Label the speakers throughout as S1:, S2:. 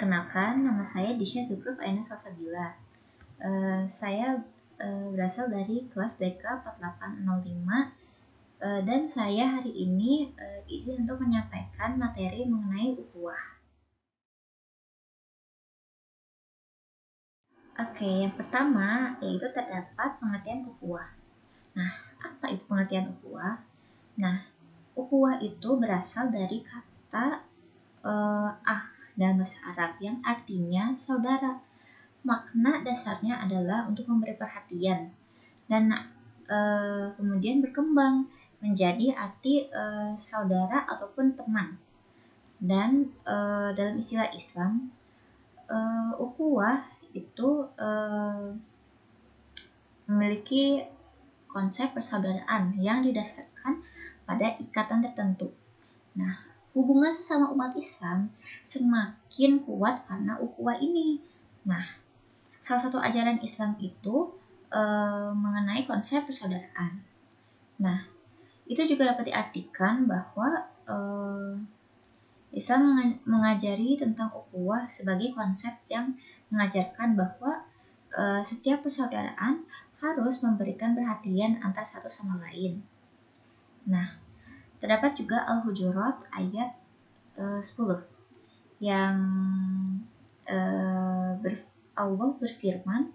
S1: Perkenalkan, nama saya Disha Zukruf Aina Salsabila. Saya berasal dari kelas DK 4805 dan saya hari ini izin untuk menyampaikan materi mengenai ukhuwah. Oke, yang pertama yaitu terdapat pengertian ukhuwah. Nah, apa itu pengertian ukhuwah? Nah, ukhuwah itu berasal dari kata dalam bahasa Arab yang artinya saudara. Makna dasarnya adalah untuk memberi perhatian dan kemudian berkembang menjadi arti saudara ataupun teman. Dan dalam istilah Islam, ukhuwah itu memiliki konsep persaudaraan yang didasarkan pada ikatan tertentu. Nah, hubungan sesama umat Islam semakin kuat karena ukhuwah ini. Nah, salah satu ajaran Islam itu mengenai konsep persaudaraan. Nah, itu juga dapat diartikan bahwa Islam mengajari tentang ukhuwah sebagai konsep yang mengajarkan bahwa setiap persaudaraan harus memberikan perhatian antar satu sama lain. Nah, terdapat juga Al-Hujurat ayat 10 yang Allah berfirman,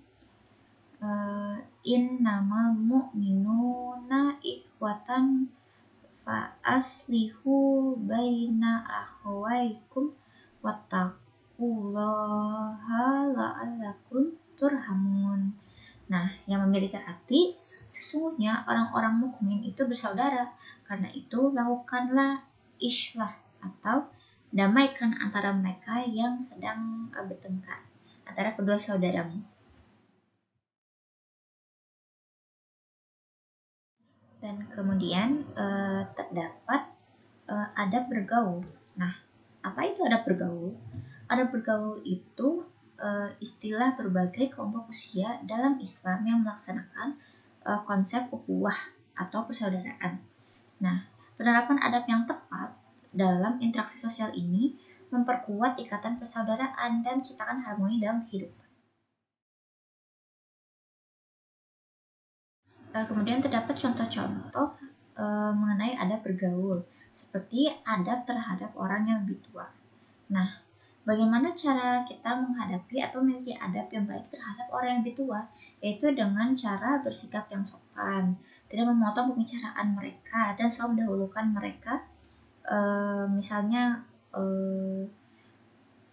S1: innamal mu'minuna ikhwatan fa aslihu baina akhawaikum wattaqullaha la'allakum turhamun. Nah, yang memiliki arti sesungguhnya orang-orang mukmin itu bersaudara. Karena itu lakukanlah islah atau damaikan antara mereka yang sedang bertengkar antara kedua saudaramu. Dan kemudian terdapat adab bergaul. Nah, apa itu adab bergaul? Adab bergaul itu istilah berbagai kelompok usia dalam Islam yang melaksanakan konsep ukhuwah atau persaudaraan. Nah, penerapan adab yang tepat dalam interaksi sosial ini memperkuat ikatan persaudaraan dan menciptakan harmoni dalam kehidupan. Kemudian terdapat contoh-contoh mengenai adab bergaul, seperti adab terhadap orang yang lebih tua. Nah, bagaimana cara kita menghadapi atau memiliki adab yang baik terhadap orang yang lebih tua? Yaitu dengan cara bersikap yang sopan, tidak memotong pembicaraan mereka, dan selalu mendahulukan mereka. Misalnya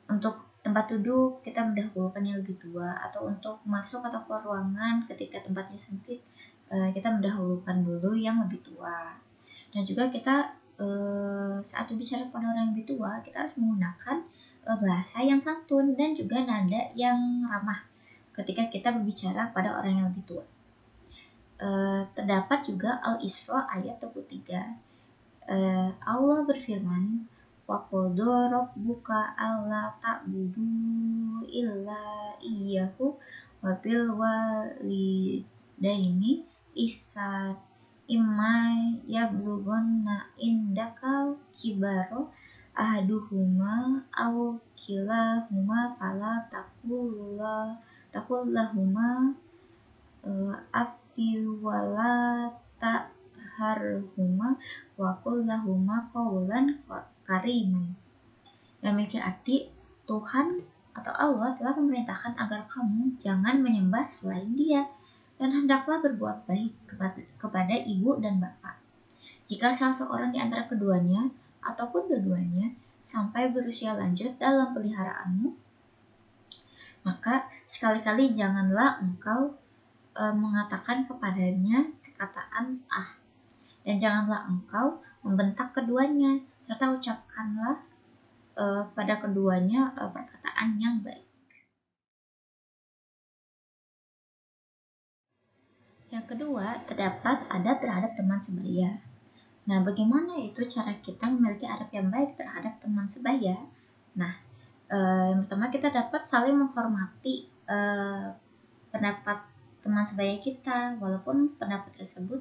S1: untuk tempat duduk kita mendahulukan yang lebih tua, atau untuk masuk atau keluar ruangan ketika tempatnya sempit kita mendahulukan dulu yang lebih tua. Dan juga kita saat berbicara pada orang yang lebih tua, kita harus menggunakan bahasa yang santun dan juga nada yang ramah ketika kita berbicara pada orang yang lebih tua. Terdapat juga Al-Isra ayat 23. Allah berfirman, wa qada rabbuka alla ta'budu illa iyyahu wa bil walidaini ihsan imma yablughanna indakal kibaro ahaduhuma aw kilahuma fala taqullahuma afil wala ta'harhuma wa qullahuma qawlan kariman. Yang memiliki arti, Tuhan atau Allah telah memerintahkan agar kamu jangan menyembah selain Dia, dan hendaklah berbuat baik kepada ibu dan bapak. Jika salah seorang di antara keduanya ataupun keduanya sampai berusia lanjut dalam peliharaanmu, maka sekali-kali janganlah engkau mengatakan kepadanya perkataan dan janganlah engkau membentak keduanya, serta ucapkanlah pada keduanya perkataan yang baik. Yang kedua, terdapat adab terhadap teman sebaya. Nah, bagaimana itu cara kita memiliki adab yang baik terhadap teman sebaya? Nah, yang pertama kita dapat saling menghormati pendapat teman sebaya kita, walaupun pendapat tersebut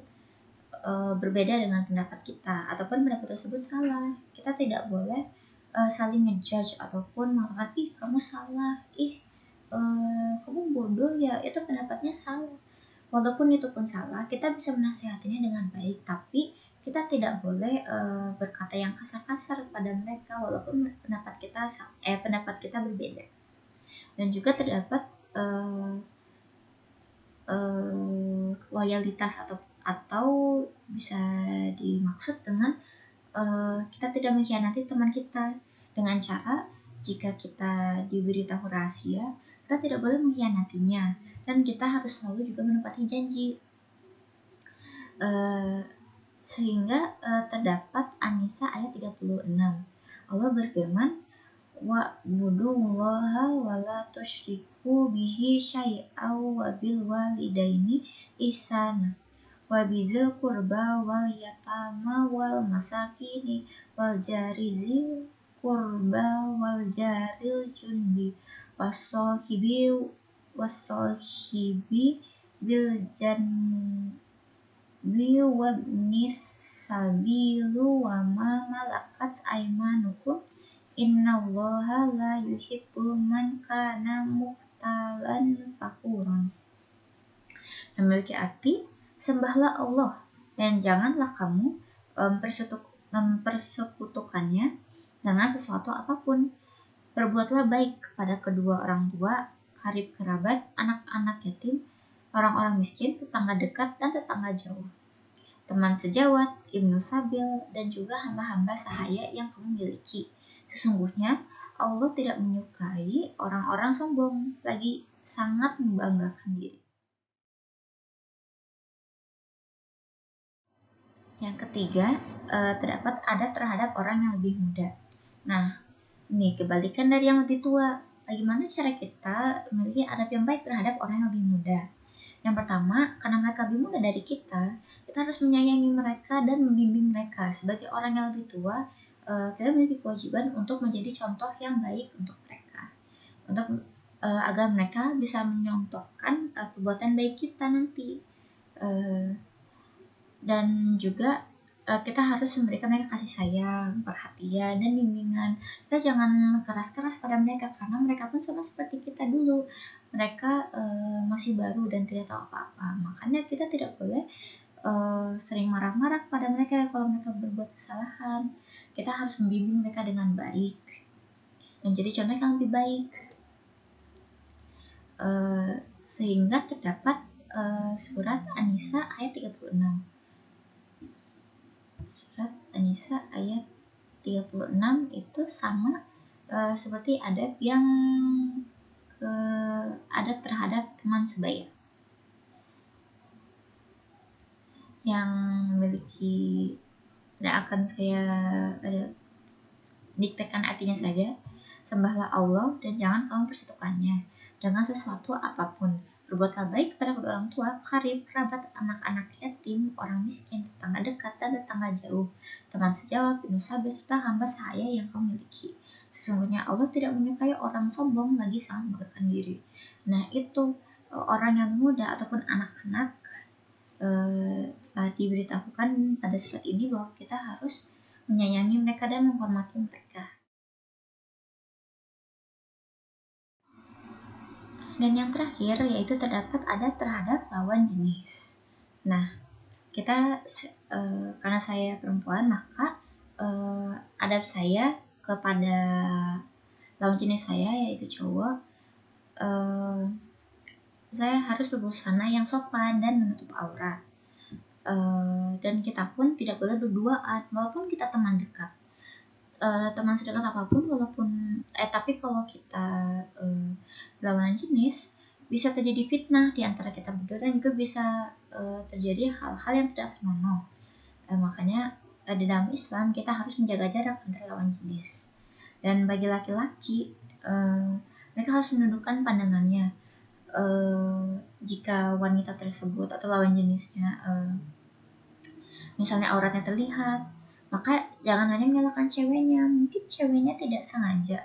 S1: berbeda dengan pendapat kita, ataupun pendapat tersebut salah. Kita tidak boleh saling ngejudge ataupun mengatakan ih kamu salah, ih kamu bodoh ya, itu pendapatnya salah. Walaupun itu pun salah, kita bisa menasihatinya dengan baik, tapi kita tidak boleh berkata yang kasar-kasar pada mereka walaupun pendapat kita berbeda. Dan juga terdapat loyalitas atau bisa dimaksud dengan kita tidak mengkhianati teman kita dengan cara jika kita diberitahu rahasia, kita tidak boleh mengkhianatinya dan kita harus selalu juga menepati janji. Sehingga terdapat An-Nisa ayat 36. Allah berfirman, wa'budullaha wa la tusyriku bihi syai'aw wa bil walidaini ihsana wa bizil qurba wal yatama wal masakini wal jari zil qurba wal jaril jundi wasohibi bil janbi wabnis sabilu wa ma malakat aymanukum innallaha la yuhibbu man kana mukhtalan fakuran. Memiliki arti sembahlah Allah dan janganlah kamu mempersekutukannya dengan sesuatu apapun. Berbuatlah baik kepada kedua orang tua, karib kerabat, anak-anak yatim, orang-orang miskin, tetangga dekat dan tetangga jauh, teman sejawat, ibnu sabil, dan juga hamba-hamba sahaya yang kamu miliki. Sesungguhnya Allah tidak menyukai orang-orang sombong, lagi sangat membanggakan diri. Yang ketiga, terdapat adab terhadap orang yang lebih muda. Nah, ini kebalikan dari yang lebih tua. Bagaimana cara kita memiliki adab yang baik terhadap orang yang lebih muda? Yang pertama, karena mereka lebih muda dari kita harus menyayangi mereka dan membimbing mereka. Sebagai orang yang lebih tua, kita memiliki kewajiban untuk menjadi contoh yang baik untuk mereka, agar mereka bisa menyontohkan perbuatan baik kita nanti. Dan juga kita harus memberikan mereka kasih sayang, perhatian, dan bimbingan. Kita jangan keras-keras pada mereka karena mereka pun sama seperti kita dulu. Mereka masih baru dan tidak tahu apa-apa. Makanya kita tidak boleh sering marah-marah kepada mereka kalau mereka berbuat kesalahan. Kita harus membimbing mereka dengan baik dan jadi contoh yang lebih baik. Sehingga terdapat surat An-Nisa ayat 36. Surat An-Nisa ayat 36 itu sama seperti adab yang adab terhadap teman sebaya yang memiliki, tidak akan saya diktekan artinya saja. Sembahlah Allah dan jangan kamu persekutukannya dengan sesuatu apapun. Berbuatlah baik kepada kedua orang tua, karib, kerabat, anak-anak yatim, orang miskin, tetangga dekat dan tetangga jauh, teman sejawat, ibnu sabil, serta hamba sahaya yang kamu miliki. Sesungguhnya Allah tidak menyukai orang sombong, lagi sangat membanggakan diri. Nah, itu orang yang muda ataupun anak-anak telah diberitahukan pada surat ini bahwa kita harus menyayangi mereka dan menghormati mereka. Dan yang terakhir yaitu terdapat adab terhadap lawan jenis. Nah, kita karena saya perempuan, maka adab saya kepada lawan jenis saya yaitu cowok, saya harus berbusana yang sopan dan menutup aurat. Dan kita pun tidak boleh berduaan walaupun kita teman dekat. Teman sedekat apapun tapi kalau kita berlawanan jenis bisa terjadi fitnah di antara kita berdua dan juga bisa terjadi hal-hal yang tidak senonoh. Makanya di dalam Islam kita harus menjaga jarak antara lawan jenis. Dan bagi laki-laki mereka harus menundukkan pandangannya jika wanita tersebut atau lawan jenisnya misalnya auratnya terlihat, maka jangan hanya menyalahkan ceweknya. Mungkin ceweknya tidak sengaja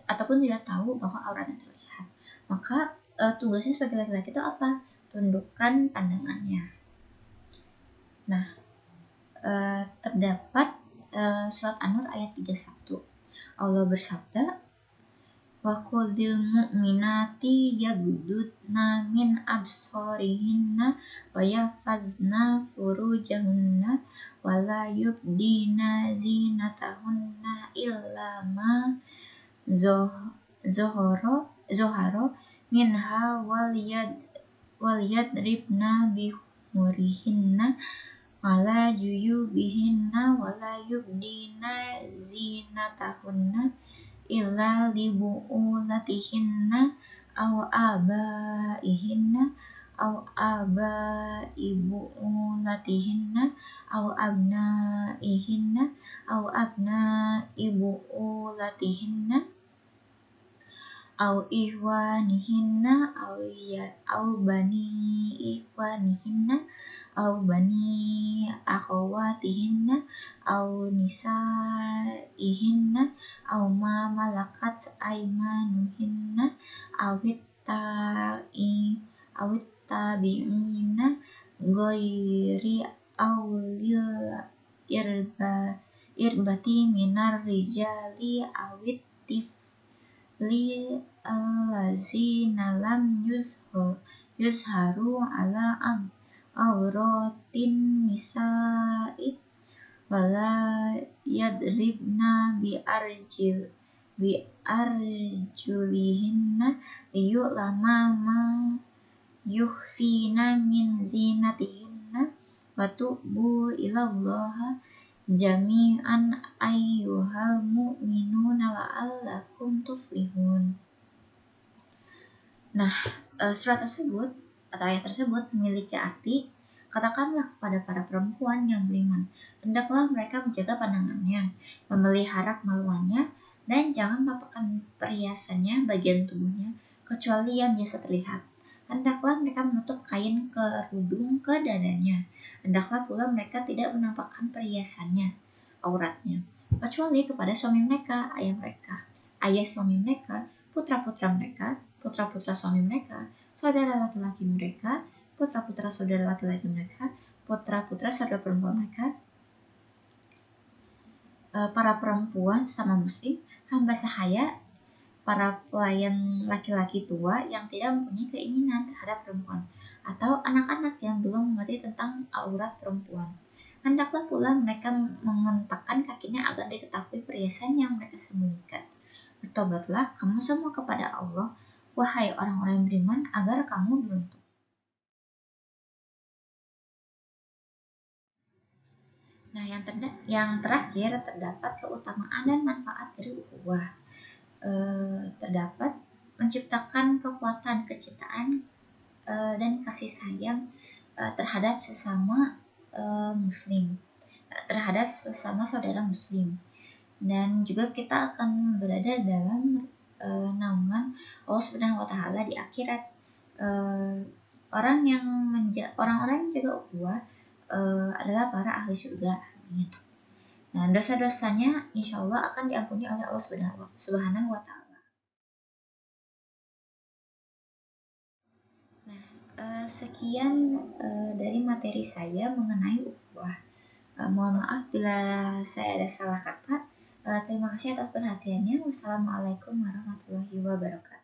S1: ataupun tidak tahu bahwa auratnya terlihat. Maka tugasnya sebagai laki-laki itu apa? Tundukkan pandangannya. Nah, terdapat surat An-Nur ayat 31. Allah bersabda, wa qulil mu'minati yaghdudna min absarihinna wa yahfazna furujahunna wa la yubdina zinatahunna illa ma zoharo minha wal yadribna bihumurihinna ala juyubihinna wala yubdina zinatahunna illa libu'ulatihinna aw abaihinna aw abaibu'ulatihinna aw abnaihinna aw abnaibu'ulatihinna aw ihwanihinna aw bani ihwanihinna aw bani akhawatihinna aw nisaihinna aw ma malakat aymanuhinna awit tabi'ina ghairi awlil irbati minar rijali awit tifli allazina lam yuzharu ala auratin nisa'i wala yadribna bi arjulihinna liyu'lama ma yukhfina min zinatihinna wa tu'bu ilallaha jami'an ayyuhal mu'minuna la'allakum tuflihun. Nah, surat tersebut atau ayat tersebut memiliki arti, katakanlah kepada para perempuan yang beriman, hendaklah mereka menjaga pandangannya, memelihara kemaluannya, dan jangan menampakkan perhiasannya bagian tubuhnya kecuali yang biasa terlihat. Hendaklah mereka menutup kain kerudung ke dadanya. Hendaklah pula mereka tidak menampakkan perhiasannya, auratnya, kecuali kepada suami mereka, ayah suami mereka, putra-putra mereka, putra-putra suami mereka, saudara laki-laki mereka, putra-putra saudara laki-laki mereka, putra-putra saudara perempuan mereka, para perempuan sama muslim, hamba sahaya, para pelayan laki-laki tua yang tidak mempunyai keinginan terhadap perempuan, atau anak-anak yang belum mengerti tentang aurat perempuan. Hendaklah pula mereka mengentakkan kakinya agar diketahui perhiasan yang mereka sembunyikan. Bertobatlah kamu semua kepada Allah, wahai orang-orang yang beriman, agar kamu beruntung. Nah, yang terakhir terdapat keutamaan dan manfaat dari ukhuwah. Terdapat menciptakan kekuatan kecintaan dan kasih sayang terhadap sesama muslim, terhadap sesama saudara muslim, dan juga kita akan berada dalam naungan Allah Subhanahu wa Ta'ala di akhirat. Orang-orang yang jaga ukhuwah adalah para ahli surga. Amin. Nah, dosa-dosanya insya Allah akan diampuni oleh Allah Subhanahu wa Ta'ala. Nah, sekian dari materi saya mengenai ukhuwah. Mohon maaf bila saya ada salah kata. Terima kasih atas perhatiannya. Wassalamualaikum warahmatullahi wabarakatuh.